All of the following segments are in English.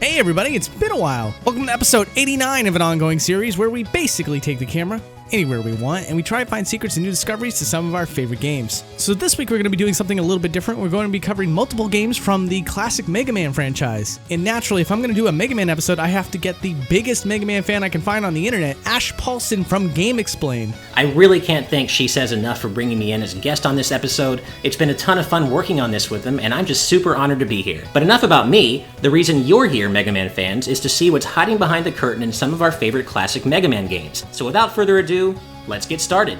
Hey everybody, it's been a while. Welcome to episode 89 of an ongoing series where we basically take the camera anywhere we want and we try to find secrets and new discoveries to some of our favorite games. So this week we're going to be doing something a little bit different. We're going to be covering multiple games from the classic Mega Man franchise. And naturally, if I'm going to do a Mega Man episode, I have to get the biggest Mega Man fan I can find on the internet, Ash Paulson from Game Explain. I really can't thank She Says enough for bringing me in as a guest on this episode. It's been a ton of fun working on this with him, and I'm just super honored to be here. But enough about me. The reason you're here, Mega Man fans, is to see what's hiding behind the curtain in some of our favorite classic Mega Man games. So without further ado, let's get started.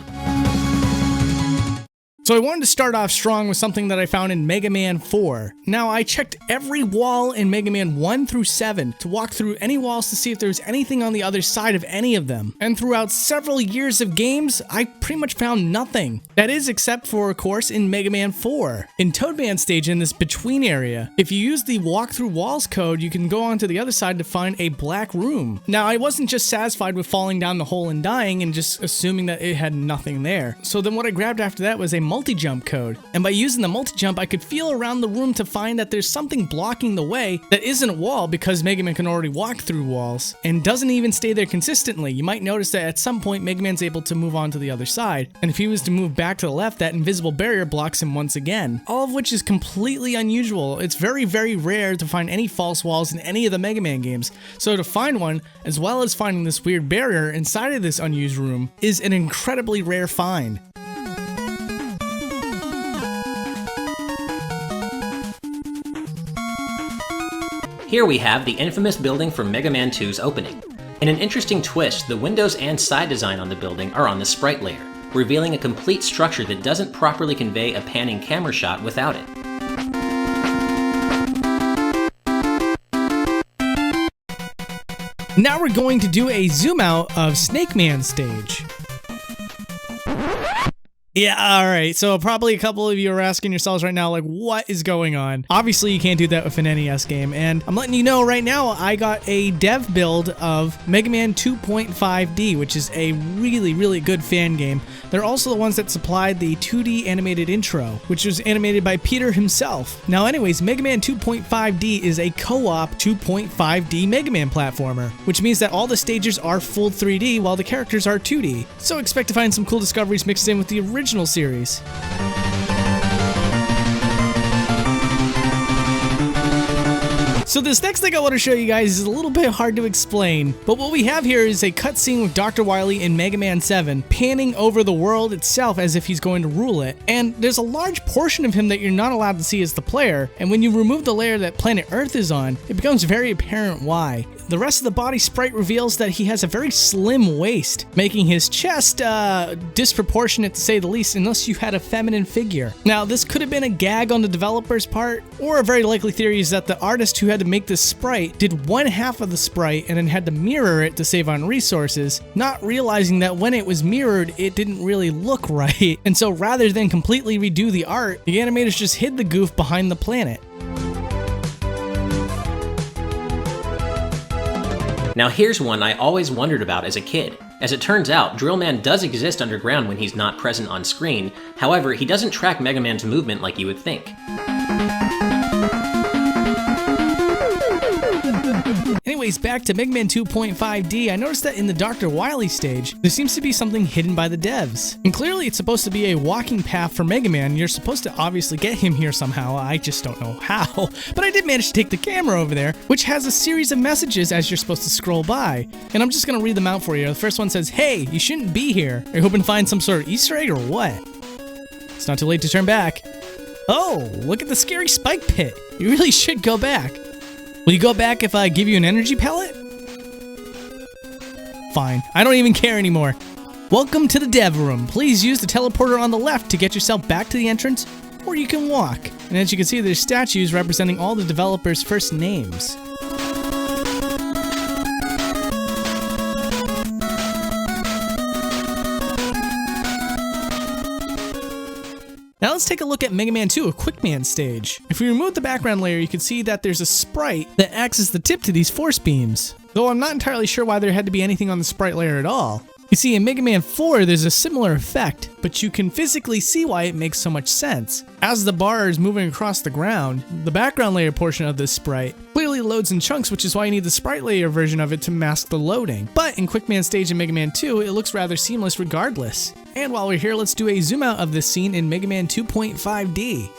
So I wanted to start off strong with something that I found in Mega Man 4. Now, I checked every wall in Mega Man 1 through 7 to walk through any walls to see if there was anything on the other side of any of them. And throughout several years of games, I pretty much found nothing. That is, except for, of course, in Mega Man 4. In Toadman stage, in this between area, if you use the walk through walls code, you can go onto the other side to find a black room. Now, I wasn't just satisfied with falling down the hole and dying and just assuming that it had nothing there. So then what I grabbed after that was a multi-jump code, and by using the multi-jump I could feel around the room to find that there's something blocking the way that isn't a wall, because Mega Man can already walk through walls and doesn't even stay there consistently. You might notice that at some point Mega Man's able to move on to the other side, and if he was to move back to the left, that invisible barrier blocks him once again. All of which is completely unusual. It's very, very rare to find any false walls in any of the Mega Man games, so to find one, as well as finding this weird barrier inside of this unused room, is an incredibly rare find. Here we have the infamous building from Mega Man 2's opening. In an interesting twist, the windows and side design on the building are on the sprite layer, revealing a complete structure that doesn't properly convey a panning camera shot without it. Now we're going to do a zoom out of Snake Man stage. Yeah, alright, so probably a couple of you are asking yourselves right now, like, what is going on? Obviously, you can't do that with an NES game, and I'm letting you know right now, I got a dev build of Mega Man 2.5D, which is a really, really good fan game. They're also the ones that supplied the 2D animated intro, which was animated by Peter himself. Now anyways, Mega Man 2.5D is a co-op 2.5D Mega Man platformer, which means that all the stages are full 3D while the characters are 2D. So expect to find some cool discoveries mixed in with the original series. So this next thing I want to show you guys is a little bit hard to explain, but what we have here is a cutscene with Dr. Wily in Mega Man 7, panning over the world itself as if he's going to rule it, and there's a large portion of him that you're not allowed to see as the player, and when you remove the layer that planet Earth is on, it becomes very apparent why. The rest of the body sprite reveals that he has a very slim waist, making his chest disproportionate to say the least, unless you had a feminine figure. Now this could have been a gag on the developer's part, or a very likely theory is that the artist who had to make this sprite did one half of the sprite and then had to mirror it to save on resources, not realizing that when it was mirrored it didn't really look right, and so rather than completely redo the art, the animators just hid the goof behind the planet. Now here's one I always wondered about as a kid. As it turns out, Drillman does exist underground when he's not present on screen, however, he doesn't track Mega Man's movement like you would think. Anyways, back to Mega Man 2.5D, I noticed that in the Dr. Wily stage, there seems to be something hidden by the devs. And clearly it's supposed to be a walking path for Mega Man. You're supposed to obviously get him here somehow, I just don't know how. But I did manage to take the camera over there, which has a series of messages as you're supposed to scroll by. And I'm just gonna read them out for you. The first one says, "Hey, you shouldn't be here. Are you hoping to find some sort of Easter egg or what? It's not too late to turn back. Oh, look at the scary spike pit. You really should go back. Will you go back if I give you an energy pellet? Fine, I don't even care anymore. Welcome to the dev room. Please use the teleporter on the left to get yourself back to the entrance, or you can walk." And as you can see, there's statues representing all the developers' first names. Now let's take a look at Mega Man 2, a Quick Man stage. If we remove the background layer, you can see that there's a sprite that acts as the tip to these force beams. Though I'm not entirely sure why there had to be anything on the sprite layer at all. You see, in Mega Man 4, there's a similar effect, but you can physically see why it makes so much sense. As the bar is moving across the ground, the background layer portion of this sprite clearly loads in chunks, which is why you need the sprite layer version of it to mask the loading. But in Quick Man Stage in Mega Man 2, it looks rather seamless regardless. And while we're here, let's do a zoom out of this scene in Mega Man 2.5D.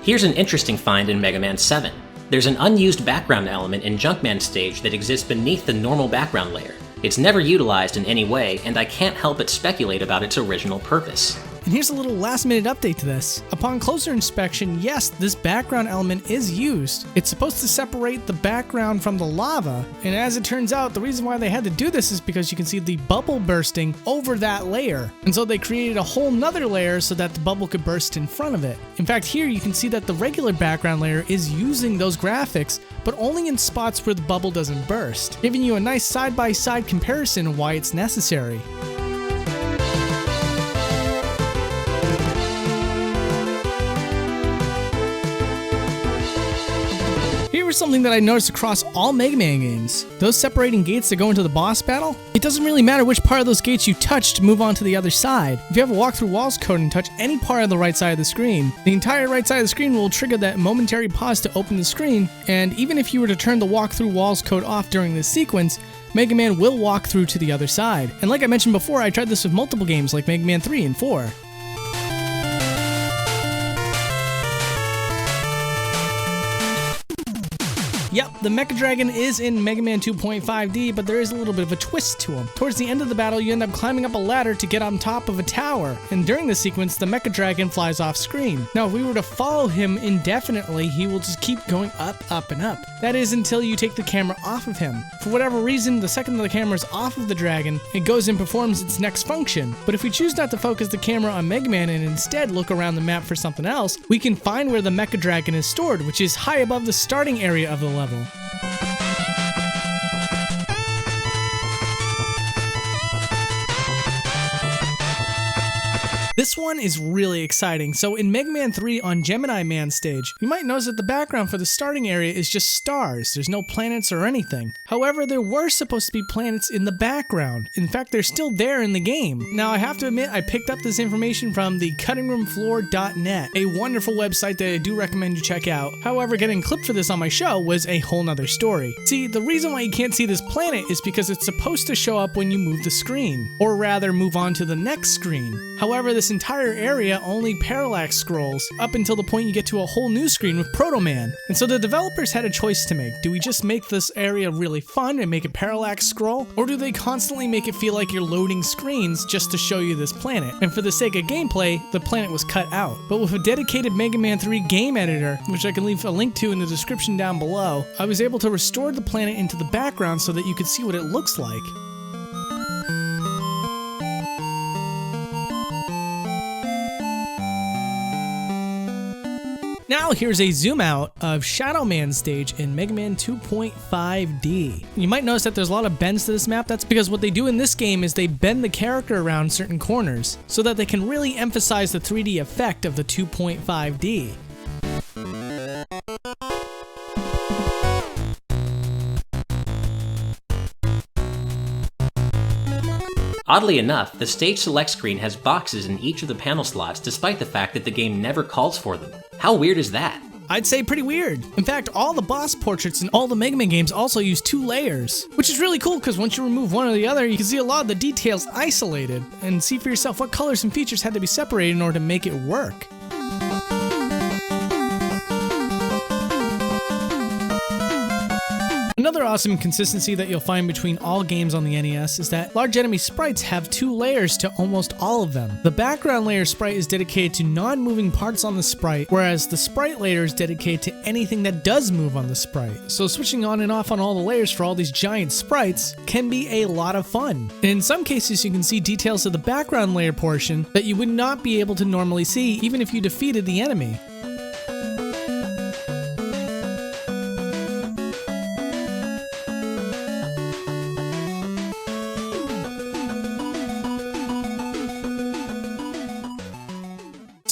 Here's an interesting find in Mega Man 7. There's an unused background element in Junkman Stage that exists beneath the normal background layer. It's never utilized in any way, and I can't help but speculate about its original purpose. And here's a little last-minute update to this. Upon closer inspection, yes, this background element is used. It's supposed to separate the background from the lava, and as it turns out, the reason why they had to do this is because you can see the bubble bursting over that layer. And so they created a whole nother layer so that the bubble could burst in front of it. In fact, here you can see that the regular background layer is using those graphics, but only in spots where the bubble doesn't burst, giving you a nice side-by-side comparison of why it's necessary. Here's something that I noticed across all Mega Man games. Those separating gates that go into the boss battle, it doesn't really matter which part of those gates you touch to move on to the other side. If you have a walk through walls code and touch any part of the right side of the screen, the entire right side of the screen will trigger that momentary pause to open the screen, and even if you were to turn the walk through walls code off during this sequence, Mega Man will walk through to the other side. And like I mentioned before, I tried this with multiple games like Mega Man 3 and 4. Yep, the Mecha Dragon is in Mega Man 2.5D, but there is a little bit of a twist to him. Towards the end of the battle, you end up climbing up a ladder to get on top of a tower, and during the sequence, the Mecha Dragon flies off screen. Now, if we were to follow him indefinitely, he will just keep going up, up, and up. That is until you take the camera off of him. For whatever reason, the second the camera is off of the dragon, it goes and performs its next function. But if we choose not to focus the camera on Mega Man and instead look around the map for something else, we can find where the Mecha Dragon is stored, which is high above the starting area of the level. This one is really exciting. So in Mega Man 3 on Gemini Man stage, you might notice that the background for the starting area is just stars. There's no planets or anything. However, there were supposed to be planets in the background. In fact, they're still there in the game. Now, I have to admit, I picked up this information from the cuttingroomfloor.net, a wonderful website that I do recommend you check out. However, getting clipped for this on my show was a whole nother story. See, the reason why you can't see this planet is because it's supposed to show up when you move the screen, or rather move on to the next screen. However, this entire area only parallax scrolls up until the point you get to a whole new screen with Proto Man. And so the developers had a choice to make. Do we just make this area really fun and make it parallax scroll? Or do they constantly make it feel like you're loading screens just to show you this planet? And for the sake of gameplay, the planet was cut out. But with a dedicated Mega Man 3 game editor, which I can leave a link to in the description down below, I was able to restore the planet into the background so that you could see what it looks like. Now here's a zoom out of Shadow Man stage in Mega Man 2.5D. You might notice that there's a lot of bends to this map. That's because what they do in this game is they bend the character around certain corners so that they can really emphasize the 3D effect of the 2.5D. Oddly enough, the stage select screen has boxes in each of the panel slots despite the fact that the game never calls for them. How weird is that? I'd say pretty weird. In fact, all the boss portraits in all the Mega Man games also use 2 layers, which is really cool because once you remove one or the other, you can see a lot of the details isolated and see for yourself what colors and features had to be separated in order to make it work. Another awesome consistency that you'll find between all games on the NES is that large enemy sprites have 2 layers to almost all of them. The background layer sprite is dedicated to non-moving parts on the sprite, whereas the sprite layer is dedicated to anything that does move on the sprite. So switching on and off on all the layers for all these giant sprites can be a lot of fun. And in some cases, you can see details of the background layer portion that you would not be able to normally see even if you defeated the enemy.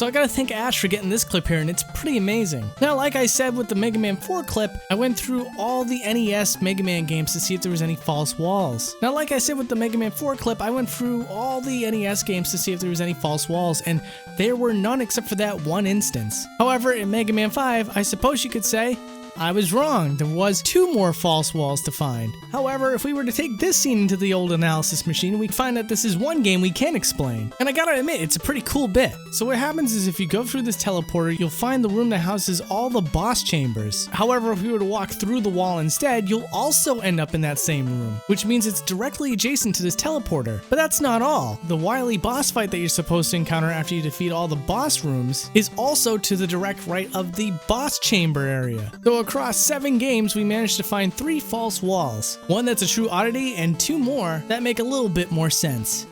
So I gotta thank Ash for getting this clip here, and it's pretty amazing. Now, like I said with the Mega Man 4 clip, I went through all the NES Mega Man games to see if there was any false walls. Now, like I said with the Mega Man 4 clip, I went through all the NES games to see if there was any false walls, and there were none except for that one instance. However, in Mega Man 5, I suppose you could say, I was wrong. There was 2 more false walls to find. However, if we were to take this scene into the old analysis machine, we'd find that this is one game we can explain. And I gotta admit, it's a pretty cool bit. So what happens is if you go through this teleporter, you'll find the room that houses all the boss chambers. However, if you were to walk through the wall instead, you'll also end up in that same room, which means it's directly adjacent to this teleporter. But that's not all. The wily boss fight that you're supposed to encounter after you defeat all the boss rooms is also to the direct right of the boss chamber area. So across 7 games, we managed to find 3 false walls. One that's a true oddity, and 2 more that make a little bit more sense.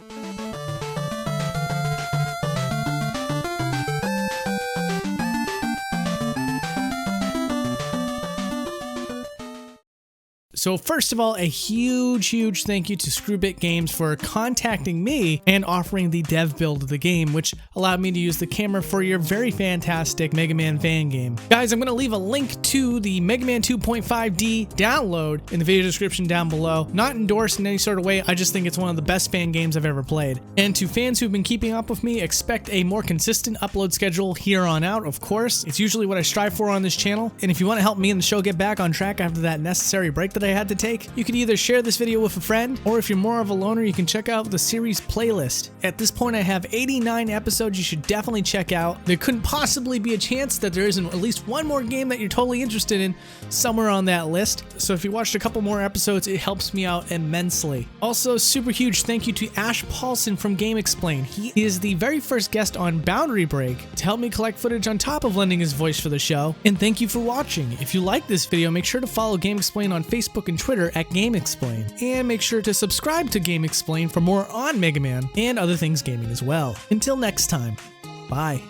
So first of all, a huge thank you to Screwbit Games for contacting me and offering the dev build of the game, which allowed me to use the camera for your very fantastic Mega Man fan game. Guys, I'm going to leave a link to the Mega Man 2.5D download in the video description down below. Not endorsed in any sort of way, I just think it's one of the best fan games I've ever played. And to fans who've been keeping up with me, expect a more consistent upload schedule here on out, of course. It's usually what I strive for on this channel. And if you want to help me and the show get back on track after that necessary break that I had to take, you could either share this video with a friend, or if you're more of a loner, you can check out the series playlist. At this point, I have 89 episodes you should definitely check out. There couldn't possibly be a chance that there isn't at least one more game that you're totally interested in somewhere on that list. So if you watched a couple more episodes, it helps me out immensely. Also, super huge thank you to Ash Paulson from Game Explain. He is the very first guest on Boundary Break to help me collect footage on top of lending his voice for the show. And thank you for watching. If you like this video, make sure to follow Game Explain on Facebook and Twitter at Game Explain, and make sure to subscribe to Game Explain for more on Mega Man and other things gaming as well. Until next time, bye.